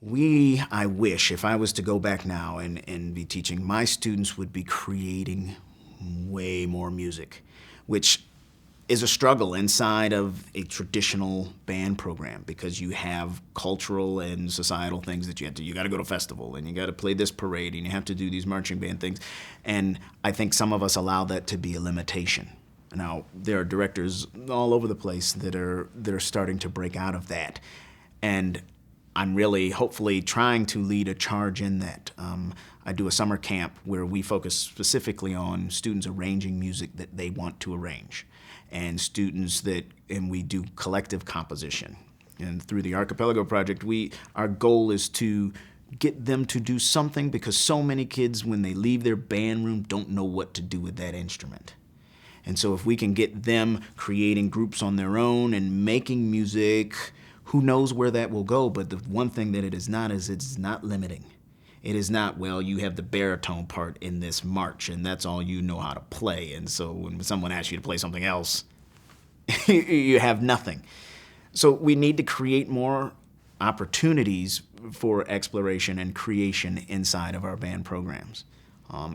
I wish, if I was to go back now and be teaching, my students would be creating way more music, which is a struggle inside of a traditional band program because you have cultural and societal things that you got to go to festival and you got to play this parade and you have to do these marching band things. And I think some of us allow that to be a limitation. Now, there are directors all over the place that are starting to break out of that. And I'm really hopefully trying to lead a charge in that. I do a summer camp where we focus specifically on students arranging music that they want to arrange, and we do collective composition. And through the Archipelago Project, our goal is to get them to do something, because so many kids, when they leave their band room, don't know what to do with that instrument. And so if we can get them creating groups on their own and making music, who knows where that will go, but the one thing that it is not is it's not limiting. It is not, well, you have the baritone part in this march and that's all you know how to play. And so when someone asks you to play something else, you have nothing. So we need to create more opportunities for exploration and creation inside of our band programs.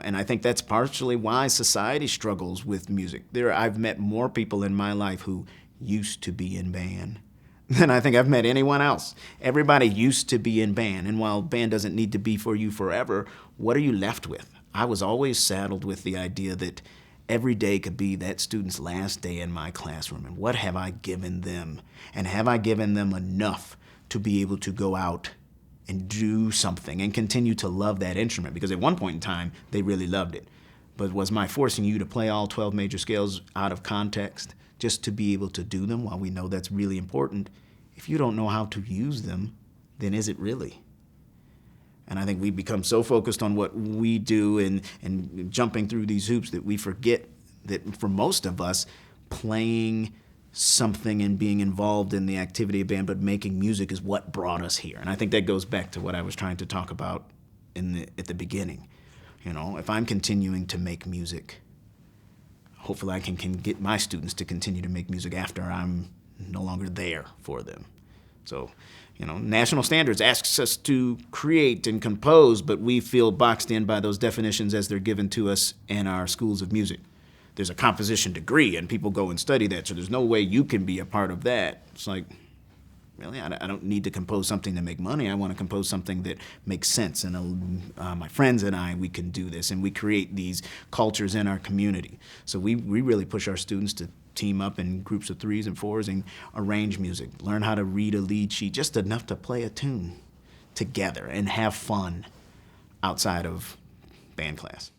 And I think that's partially why society struggles with music. I've met more people in my life who used to be in band than I think I've met anyone else. Everybody used to be in band, and while band doesn't need to be for you forever, what are you left with? I was always saddled with the idea that every day could be that student's last day in my classroom, and what have I given them? And have I given them enough to be able to go out and do something and continue to love that instrument? Because at one point in time, they really loved it. But was my forcing you to play all 12 major scales out of context just to be able to do them, while we know that's really important? If you don't know how to use them, then is it really? And I think we become so focused on what we do and jumping through these hoops that we forget that for most of us, playing something and being involved in the activity of band, but making music is what brought us here. And I think that goes back to what I was trying to talk about at the beginning. You know, if I'm continuing to make music, hopefully I can get my students to continue to make music after I'm no longer there for them. So, national standards asks us to create and compose, but we feel boxed in by those definitions as they're given to us in our schools of music. There's a composition degree, and people go and study that, so there's no way you can be a part of that. It's like, really, I don't need to compose something to make money. I want to compose something that makes sense, and my friends and I, we can do this, and we create these cultures in our community. So we really push our students to team up in groups of 3s and 4s and arrange music, learn how to read a lead sheet, just enough to play a tune together and have fun outside of band class.